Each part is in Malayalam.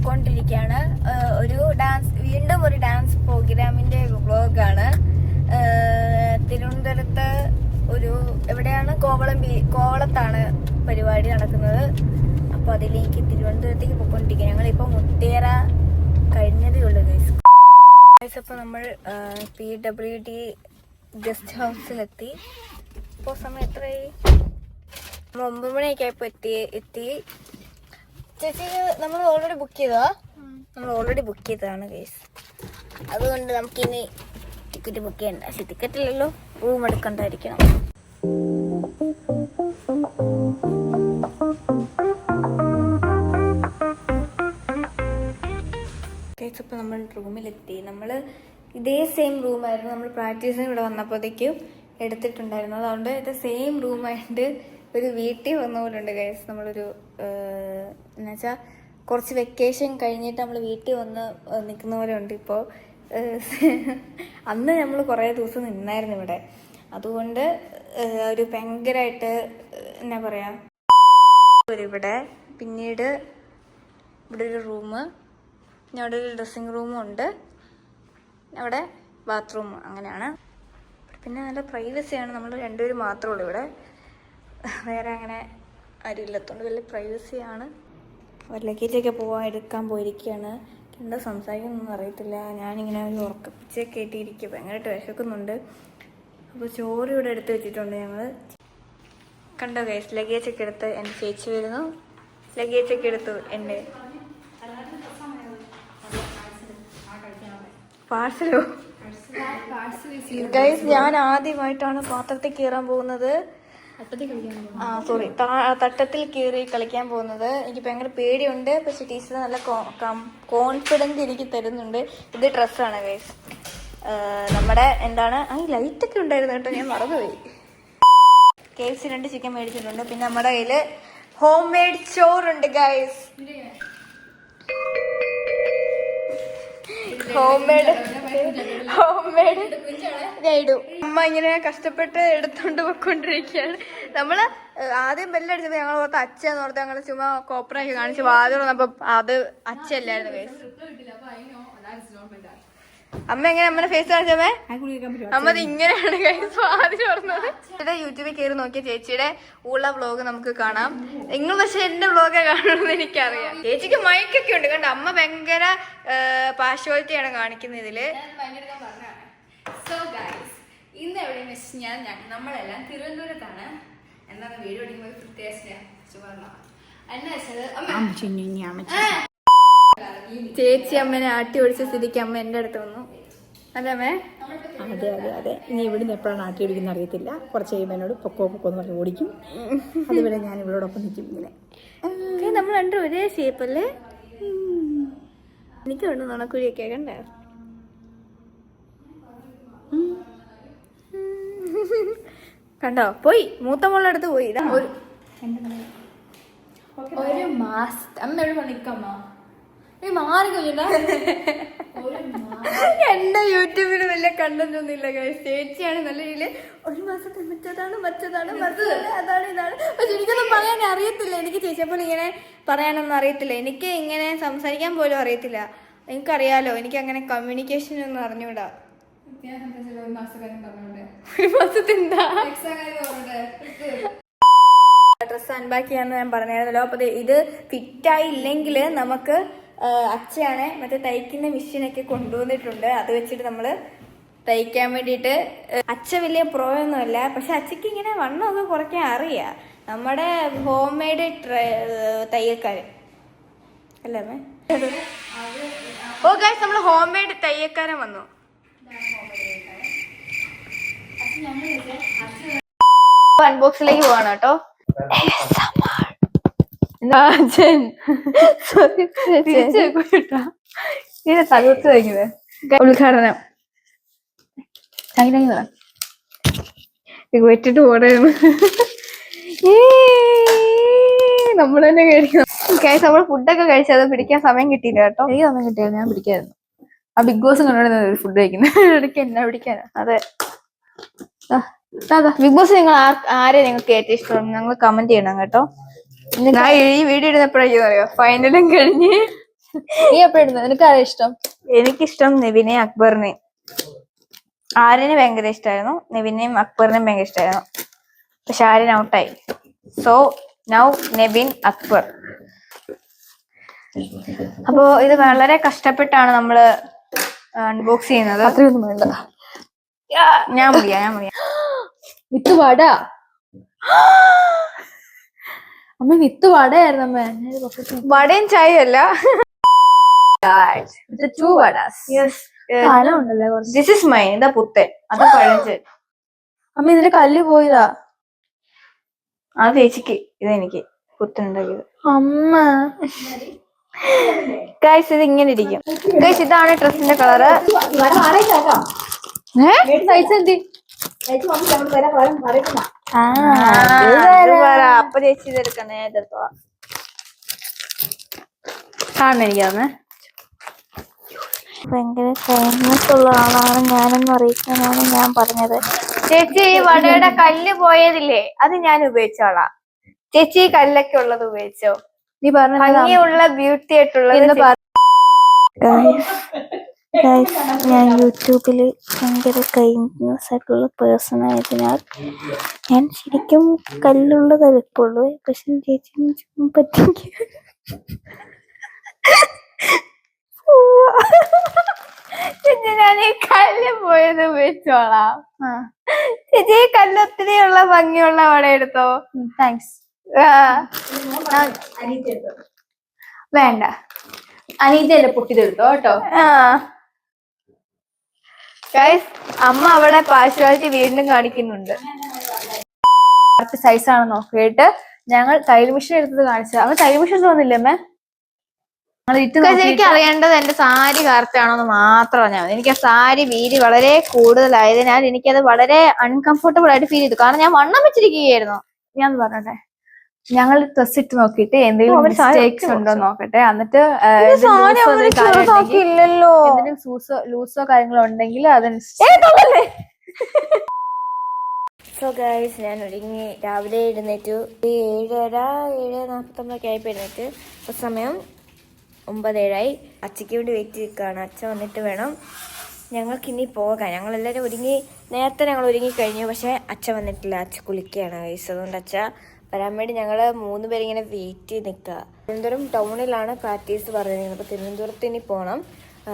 പൊക്കോണ്ടിരിക്കുകയാണ്. വീണ്ടും ഒരു ഡാൻസ് പ്രോഗ്രാമിന്റെ വ്ലോഗാണ്. തിരുവനന്തപുരത്ത് എവിടെയാണ് കോവളത്താണ് പരിപാടി നടക്കുന്നത്. അപ്പൊ അതിലേക്ക് തിരുവനന്തപുരത്തേക്ക് പൊക്കോണ്ടിരിക്കുക. ഞങ്ങളിപ്പോ മുത്തേറ കഴിഞ്ഞതേ ഉള്ളൂ ഗൈസ്. അപ്പൊ നമ്മൾ PWD ഗസ്റ്റ് ഹൗസിലെത്തി. ഇപ്പോൾ സമയം എത്രയായി? 9 മണിയൊക്കെ ആയപ്പോൾ എത്തി. ചേച്ചി നമ്മൾ ഓൾറെഡി ബുക്ക് ചെയ്തതാണ് ഗൈസ്. അതുകൊണ്ട് നമുക്കിനി ടിക്കറ്റ് ബുക്ക് ചെയ്യണ്ട. പക്ഷെ ടിക്കറ്റില്ലല്ലോ, റൂം എടുക്കണ്ടായിരിക്കണം. ഗൈസ് അപ്പോൾ നമ്മൾ റൂമിലെത്തി. നമ്മൾ ഇതേ സെയിം റൂമായിരുന്നു നമ്മൾ പ്രാക്ടീസിന് ഇവിടെ വന്നപ്പോഴത്തേക്കും എടുത്തിട്ടുണ്ടായിരുന്നു. അതുകൊണ്ട് ഇത് സെയിം റൂമായിട്ട് ഒരു വീട്ടിൽ വന്ന പോലെ ഉണ്ട് ഗൈസ്. നമ്മളൊരു എന്നുവെച്ചാൽ കുറച്ച് വെക്കേഷൻ കഴിഞ്ഞിട്ട് നമ്മൾ വീട്ടിൽ വന്ന് നിൽക്കുന്ന പോലെ ഉണ്ട് ഇപ്പോൾ. അന്ന് നമ്മൾ കുറേ ദിവസം നിന്നായിരുന്നു ഇവിടെ. അതുകൊണ്ട് ഒരു ഭയങ്കരമായിട്ട് എന്നാ പറയുക, ഇവിടെ പിന്നീട് ഇവിടെ ഒരു റൂമ്, പിന്നെ അവിടെ ഒരു ഡ്രസ്സിങ് റൂമും ഉണ്ട്, അവിടെ ബാത്റൂം, അങ്ങനെയാണ്. പിന്നെ നല്ല പ്രൈവസിയാണ്. നമ്മൾ രണ്ടുപേരും മാത്രമേ ഉള്ളൂ ഇവിടെ, വേറെ അങ്ങനെ ആരും ഇല്ലാത്തതുകൊണ്ട് വലിയ പ്രൈവസിയാണ്. ലഗേജൊക്കെ എടുക്കാൻ പോയിരിക്കുകയാണ്. എന്താ സംസാരിക്കുന്നൊന്നും അറിയത്തില്ല. ഞാനിങ്ങനെ ഒരു ഉറക്കപ്പിച്ചൊക്കെ ഇട്ടിരിക്കുക, ഭയങ്കരമായിട്ട് വിശക്കുന്നുണ്ട്. അപ്പോൾ ചോറ് ഇവിടെ എടുത്ത് വെച്ചിട്ടുണ്ട് ഞങ്ങൾ. കണ്ടോ ഗൈസ്, ലഗേജൊക്കെ എടുത്ത് എൻ്റെ ചേച്ചി വരുന്നു. ലഗേജൊക്കെ എടുത്തു എൻ്റെ പാഴ്സലോ ഗൈസ്. ഞാൻ ആദ്യമായിട്ടാണ് പാത്രത്തിൽ കയറാൻ പോകുന്നത്. തട്ടത്തിൽ കയറി കളിക്കാൻ പോകുന്നത്. എനിക്ക് ഭയങ്കര പേടിയുണ്ട്. പക്ഷെ ടീച്ചർ നല്ല കോൺഫിഡൻസ് എനിക്ക് തരുന്നുണ്ട്. ഇത് ഡ്രസ്സാണ് ഗൈസ്. നമ്മുടെ എന്താണ് ലൈറ്റൊക്കെ ഉണ്ടായിരുന്നു കേട്ടോ, ഞാൻ മറന്നുപോയി. KFC 2 ചിക്കൻ മേടിച്ചിട്ടുണ്ട്. പിന്നെ നമ്മുടെ കയ്യില് ഹോം മെയ്ഡ് ചോറുണ്ട് ഗൈസ്. ഹോം മെയ്ഡ് ഞാൻ ഇടും. അമ്മ ഇങ്ങനെ കഷ്ടപ്പെട്ട് എടുത്തോണ്ട് പോയിക്കൊണ്ടിരിക്കുകയാണ്. നമ്മള് ആദ്യം ബെല്ലടിച്ചപ്പോ ഞങ്ങൾ ഓർത്ത് അച്ഛന്ന് ഓർത്ത് ഞങ്ങൾ ചുമ്മാ കോപ്പറാക്കി കാണിച്ച് വാതിൽ വന്നപ്പോ അത് അച്ഛല്ലായിരുന്നു ഗൈസ്. അമ്മ എങ്ങനെ അമ്മയുടെ ഫേസ് കാണിച്ചമ്മേ? അമ്മ ഇങ്ങനെയാണ് ഗൈസ് വാതിൽ പറഞ്ഞത്. ചേച്ചിയുടെ യൂട്യൂബിൽ കയറി നോക്കിയ ചേച്ചിയുടെ ഉള്ള വ്ളോഗ് നമുക്ക് കാണാം. നിങ്ങൾ പക്ഷെ എന്റെ വ്ളോഗെ കാണണമെന്ന് എനിക്കറിയാം. ചേച്ചിക്ക് മൈക്കൊക്കെ ഉണ്ട് കണ്ടോ. അമ്മ ഭയങ്കര പാർഷ്വാലിറ്റിയാണ് കാണിക്കുന്നത് ഇതില്. ഇന്ന് എവിടെയെന്ന് വെച്ചാൽ നമ്മളെല്ലാം തിരുവനന്തപുരത്താണ്. എന്താണ് വീഡിയോ എടുക്കുമ്പോൾ പ്രത്യേകിച്ച് എന്നാ വെച്ചത്, ചേച്ചി അമ്മേനെ ആട്ടി ഓടിച്ച സ്ഥിതിക്ക് അമ്മ എൻ്റെ അടുത്ത് വന്നു. അല്ലേ? അതെ. ഇനി ഇവിടുന്ന് എപ്പോഴാണ് ആട്ടി ഓടിക്കുന്ന അറിയത്തില്ല. കുറച്ച് കഴിയുമ്പോൾ എന്നോട് പൊക്കോ എന്ന് പറഞ്ഞ് ഓടിക്കും. അതുവരെ ഞാൻ ഇവളോടൊപ്പം നിൽക്കും. ഇങ്ങനെ നമ്മൾ രണ്ടും ഒരേ ഷേപ്പല്ലേ? എനിക്ക് വേണ്ട നുണക്കുഴിയൊക്കെ കണ്ടേ. കണ്ടോ, പോയി മൂത്ത മോളുടെ അടുത്ത് പോയി. ഒരു മാസം അമ്മ എവിടെ നിൽക്കമ്മ മാറി കഴിഞ്ഞാ. എന്റെ യൂട്യൂബില് വലിയ കണ്ടന്റ് ഒന്നും ഇല്ല ഗൈസ്. ചേച്ചിയാണ് നല്ല രീതിയിൽ 1 മാസത്തെ മറ്റതാണ് അതാണ് ഇതാണ്. പക്ഷെ എനിക്കൊന്നും പറയാൻ അറിയത്തില്ല. എനിക്ക് ചേച്ചിയെ പോലെ ഇങ്ങനെ പറയാനൊന്നും അറിയത്തില്ല. എനിക്ക് ഇങ്ങനെ സംസാരിക്കാൻ പോലും അറിയത്തില്ല. എനിക്കറിയാലോ, എനിക്ക് അങ്ങനെ കമ്മ്യൂണിക്കേഷൻ ഒന്നും അറിഞ്ഞൂടാ. 1 മാസത്തെ എന്താ ഡ്രസ്സ് അൺപാക്ക് ചെയ്യാന്ന് ഞാൻ പറഞ്ഞായിരുന്നല്ലോ. അപ്പൊ ഇത് ഫിറ്റായില്ലെങ്കിൽ നമുക്ക് അച്ഛയാണ് മറ്റേ തയ്ക്കുന്ന മെഷീനൊക്കെ കൊണ്ടുവന്നിട്ടുണ്ട്. അത് വെച്ചിട്ട് നമ്മള് തയ്ക്കാൻ വേണ്ടിയിട്ട്. അച്ഛ വലിയ പ്രോയൊന്നുമല്ല, പക്ഷെ അച്ഛക്ക് ഇങ്ങനെ വണ്ണമൊക്കെ കുറയ്ക്കാൻ അറിയാം. നമ്മുടെ ഹോം മെയ്ഡ് തയ്യൽക്കാരൻ അല്ലേ അമ്മേ? ഓ ഗൈസ്, നമ്മള് ഹോം മെയ്ഡ് തയ്യൽക്കാരൻ വന്നു. അൺബോക്സിലേക്ക് പോവാണ് കേട്ടോ. ഉദ്ഘാടനം വെച്ചിട്ട് പോടായിരുന്നു. നമ്മൾ തന്നെ കഴിക്കണം. നമ്മൾ ഫുഡൊക്കെ കഴിച്ചത് പിടിക്കാൻ സമയം കിട്ടിയില്ല കേട്ടോ. എനിക്ക് സമയം കിട്ടിയായിരുന്നു, ഞാൻ പിടിക്കായിരുന്നു. ആ ബിഗ് ബോസ് കണ്ടോണ്ട് ഫുഡ് കഴിക്കുന്നത് ഇടയ്ക്ക് എന്നാ പിടിക്കാനാ. അതെ ബിഗ് ബോസ് നിങ്ങൾ ആരെ നിങ്ങൾക്ക് ഏറ്റവും ഇഷ്ടം? ഞങ്ങൾ കമന്റ് ചെയ്യണം കേട്ടോ. ഞാൻ ഈ വീഡിയോ ഇടുന്നപ്പോഴേക്കും അറിയോ ഫൈനലും കഴിഞ്ഞ് നീ എപ്പോഴും നിനക്ക് ആരാ ഇഷ്ടം? എനിക്കിഷ്ടം നെവിനെ അക്ബറിനെയും. ആര്യനെ ഭയങ്കര ഇഷ്ടമായിരുന്നു, നെവിനെയും അക്ബറിനെയും ഭയങ്കര ഇഷ്ടമായിരുന്നു. പക്ഷെ ആര്യൻ ഔട്ടായി. So now Nevin Akbar. അപ്പോ ഇത് വളരെ കഷ്ടപ്പെട്ടാണ് നമ്മള് അൺബോക്സ് ചെയ്യുന്നത്. അത്രയൊന്നും വേണ്ട. ഞാൻ മുടിയാ. വിത്ത് വട. അമ്മ വിത്ത് വടയായിരുന്നു അമ്മ. വടയും ചായ അല്ല. ടു വടാസ്. ഉണ്ടല്ലേ? This is mine. ഇതാ പുത്തൻ, അത് പഴഞ്ചൻ. അമ്മ ഇതിന്റെ കല്ല് പോയതാ. അത് ചേച്ചിക്ക്, ഇതെനിക്ക് പുത്തൻ ഉണ്ടാക്കിയത്. അമ്മ ഗൈസ് ഇത് ഇങ്ങനെ ഇരിക്കും. ഗൈസ് ഇതാണ് ഡ്രസ്സിന്റെ കളറ്. അപ്പൊ ചേച്ചി ഇതെടുക്കണേ. കാണണം എനിക്കാന്ന്. ഭയങ്കര ഫേമസ് ഉള്ള ആളാണ് ഞാനെന്ന് അറിയിക്കാനാണ് ഞാൻ പറഞ്ഞത്. ചേച്ചി ഈ വടയുടെ കല്ല് പോയതില്ലേ, അത് ഞാൻ ഉപയോഗിച്ചോളാം. ചേച്ചി ഈ കല്ലൊക്കെ ഉള്ളത് ഉപയോഗിച്ചോ. നീ പറഞ്ഞ ഭംഗിയുള്ള ബ്യൂട്ടി ആയിട്ടുള്ളത്. ഞാൻ യൂട്യൂബില് ഭയങ്കര കൈൻഡ്നെസ് ആയിട്ടുള്ള പേഴ്സൺ ആയതിനാൽ ഞാൻ ശരിക്കും കല്ലുള്ളത് എളുപ്പമുള്ളൂ. പക്ഷെ ചേച്ചി പറ്റില്ല. ഞാൻ ഈ കല്ല് പോയത് ഉപയോഗിച്ചോളാം. ചേച്ചി ഈ കല്ല് ഒത്തിരിയുള്ള ഭംഗിയുള്ള വട എടുത്തോ. താങ്ക്സ്. വേണ്ട, അനീതയല്ലേ പൊട്ടിതെടുത്തോ കേട്ടോ. ഗൈസ് അമ്മ അവിടെ പാർഷ്വാലിറ്റി വീണ്ടും കാണിക്കുന്നുണ്ട്. കറക്റ്റ് സൈസാണ് നോക്കിയിട്ട് ഞങ്ങൾ തയ്യൽ മെഷീൻ എടുത്തത് കാണിച്ചത്. അവൻ തയ്യൽ മെഷീൻ തോന്നില്ലേ അമ്മ? എനിക്ക് അറിയേണ്ടത് എന്റെ സാരി കറക്റ്റ് ആണോന്ന് മാത്രമാണ്. എനിക്ക് ആ സാരി വീതി വളരെ കൂടുതലായതിനാൽ എനിക്കത് വളരെ അൺകംഫർട്ടബിൾ ആയിട്ട് ഫീൽ ചെയ്തു. കാരണം ഞാൻ വണ്ണം വെച്ചിരിക്കുകയായിരുന്നു. ഞാൻ പറഞ്ഞോട്ടെ, ഞങ്ങൾ ഡ്രസ് ഇട്ട് നോക്കിയിട്ട് എന്തെങ്കിലും മിസ്റ്റേക്സ് ഉണ്ടോ നോക്കട്ടെ. എന്നിട്ട് എന്തെങ്കിലും ലൂസോ കാര്യങ്ങളോ ഉണ്ടെങ്കിൽ അതനുസരിച്ച്. സോ ഗൈസ് ഞാൻ ഒരുങ്ങി രാവിലെ എഴുന്നേറ്റു. 7:40 ആയപ്പോൾ എഴുന്നേറ്റ്. ഇപ്പൊ സമയം 9:07. അച്ഛയ്ക്ക് വേണ്ടി വെയിറ്റ് ചെയ്തിരിക്കുകയാണ്. അച്ഛൻ വന്നിട്ട് വേണം ഞങ്ങൾക്കിനി പോകാൻ. ഞങ്ങളെല്ലാവരും നേരത്തെ ഞങ്ങൾ ഒരുങ്ങി കഴിഞ്ഞു. പക്ഷെ അച്ഛൻ വന്നിട്ടില്ല, അച്ഛൻ കുളിക്കുകയാണ് ഗൈസ്. അതുകൊണ്ട് അച്ഛ വരാൻ വേണ്ടി ഞങ്ങൾ 3 പേരിങ്ങനെ വെയിറ്റ് ചെയ്ത് നിൽക്കുക. തിരുവനന്തപുരം ടൗണിലാണ് പ്രാക്ടീസ് പറഞ്ഞിരിക്കുന്നത്. അപ്പോൾ തിരുവനന്തപുരത്ത് ഇനി പോകണം.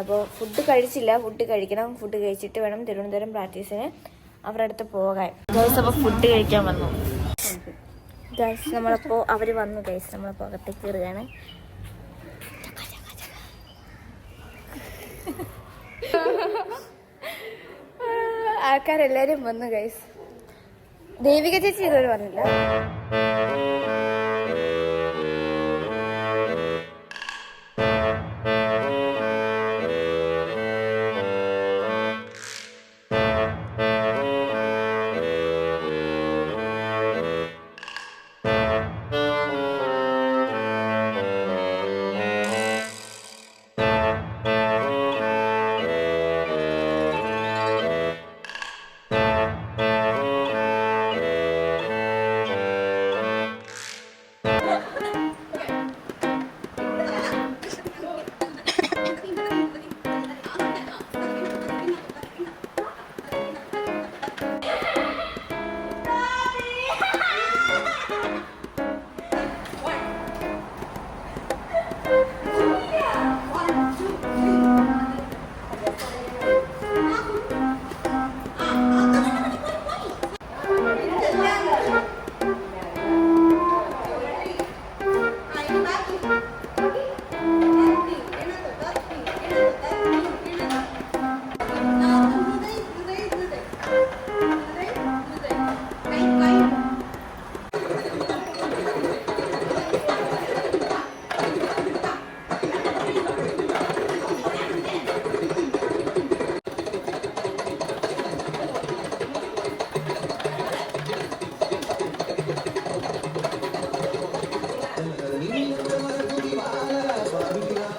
അപ്പോൾ ഫുഡ് കഴിച്ചില്ല, ഫുഡ് കഴിക്കണം. ഫുഡ് കഴിച്ചിട്ട് വേണം തിരുവനന്തപുരം പ്രാക്ടീസിന് അവരുടെ അടുത്ത് പോകാൻ. ഗൈസ് അപ്പോൾ ഫുഡ് കഴിക്കാൻ വന്നു ഗൈസ്. നമ്മളപ്പോൾ അവർ വന്നു ഗൈസ്. നമ്മളപ്പോൾ അകത്തേക്ക് കയറുകയാണ്. ആൾക്കാരെല്ലാരും വന്നു ഗൈസ്. ദേവിക ചേച്ചി ഇതുവരെ വന്നില്ല.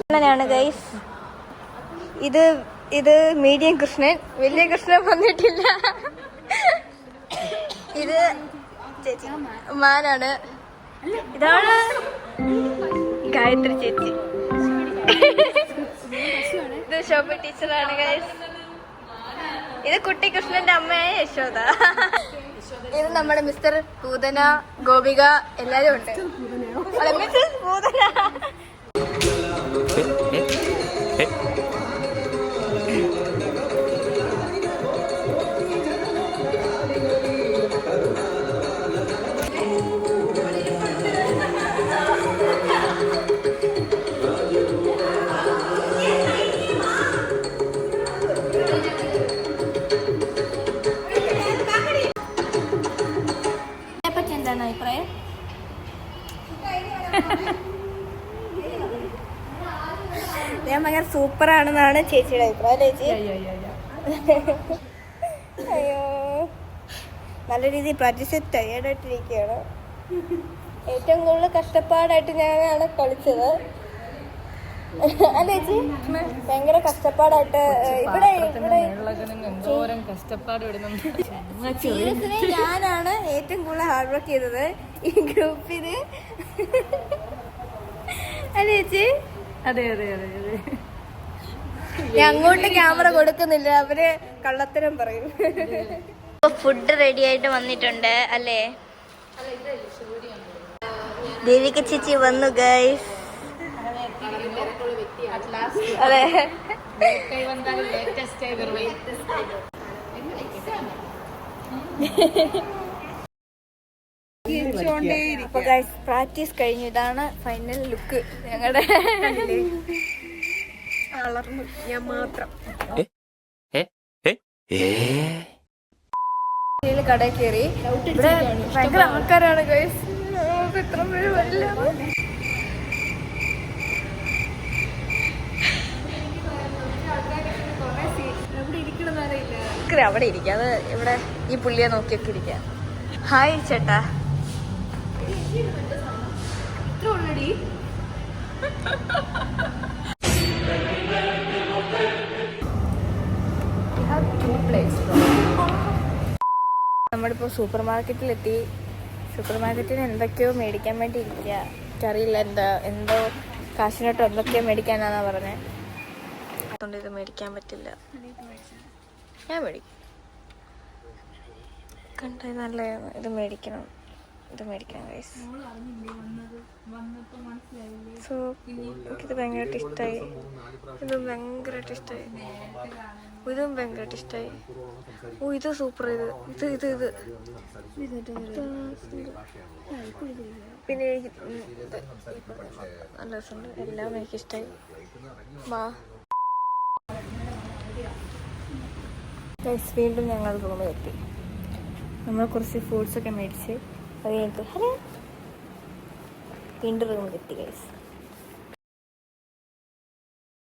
അങ്ങനെയാണ് ഗൈസ്. ഇത് മീഡിയം കൃഷ്ണൻ, വലിയ കൃഷ്ണൻ വന്നിട്ടില്ല. ഇത് ചേച്ചി മാനാണ്. ഇതാണ് ഗായത്രി ചേച്ചി. ഇത് ശോഭ ടീച്ചറാണ് ഗൈസ്. ഇത് കുട്ടികൃഷ്ണന്റെ അമ്മയായ യശോദ. ഇത് നമ്മുടെ മിസ്റ്റർ പൂതന, ഗോപിക എല്ലാരും ഉണ്ട്. അല്ല, മിസ്സസ് പൂതന. എന്താണ് അഭിപ്രായം? ഞാൻ ഭയങ്കര സൂപ്പറാണെന്നാണ് ചേച്ചിയുടെ അഭിപ്രായം. ചേച്ചി അയ്യോ, നല്ല രീതിയിൽ പ്രാക്ടീസ് ടയേർഡായിട്ടിരിക്കുകയാണ്. ഏറ്റവും കൂടുതൽ കഷ്ടപ്പാടായിട്ട് ഞാനാണ് കളിച്ചത്. അല്ലേ ചേച്ചി? ഭയങ്കര കഷ്ടപ്പാടായിട്ട് ഇവിടെ സീരിയസ്ലി ഞാനാണ് ഏറ്റവും കൂടുതൽ ഹാർഡ് വർക്ക് ചെയ്തത് ഈ ഗ്രൂപ്പിന്. അല്ലേ ചേച്ചി? അതെ അതെ അതെ അതെ. ഞാൻ അങ്ങോട്ട് ക്യാമറ കൊടുക്കുന്നില്ല, അവര് കള്ളത്തരം പറയും. ഫുഡ് റെഡി ആയിട്ട് വന്നിട്ടുണ്ട് അല്ലേ? ദേവിക ചേച്ചി വന്നു ഗൈസ്. അതെ, അപ്പൊ ഗൈസ് പ്രാക്ടീസ് കഴിഞ്ഞു. ഇതാണ് ഫൈനൽ ലുക്ക് ഞങ്ങളുടെ. വളർന്നു ഞാൻ മാത്രം. കടയിൽ കയറി. ഇവിടെ ഭയങ്കര ആൾക്കാരാണ് ഗൈസ്. എത്ര പേര് വരില്ല. അവിടെ ഇരിക്കാം. അത് ഇവിടെ ഈ പുള്ളിയെ നോക്കിയൊക്കെ ഇരിക്കാം. ഹായ് ചേട്ടാ. നമ്മളിപ്പോൾ സൂപ്പർ മാർക്കറ്റിലെത്തി. സൂപ്പർ മാർക്കറ്റിൽ എന്തൊക്കെയോ മേടിക്കാൻ വേണ്ടി ഇരിക്കുക. എനിക്കറിയില്ല എന്തോ കാശിനോട്ടോ എന്തൊക്കെയോ മേടിക്കാനാന്നാ പറഞ്ഞത്. അതുകൊണ്ട് ഇത് മേടിക്കാൻ പറ്റില്ല. ഞാൻ മേടിക്കും. കണ്ട നല്ല ഇത് മേടിക്കണം ഗൈസ്. സോ എനിക്കിത് ഭയങ്കരമായിട്ട് ഇഷ്ടമായി. ഇതും ഭയങ്കരമായിട്ട് ഇഷ്ടമായി. ഇതും ഭയങ്കരമായിട്ട് ഇഷ്ടമായി. ഓ, ഇത് സൂപ്പർ. ഇത് പിന്നെ നല്ല രസമുണ്ട്. എല്ലാം എനിക്കിഷ്ടമായി. വാ ഗൈസ്, വീണ്ടും ഞങ്ങൾ റൂമിൽ എത്തി. നമ്മൾ കുറച്ച് ഫ്രൂട്ട്സൊക്കെ മേടിച്ച് അത് കഴിഞ്ഞിട്ട് വീണ്ടും റൂമിൽ എത്തി ഗൈസ്.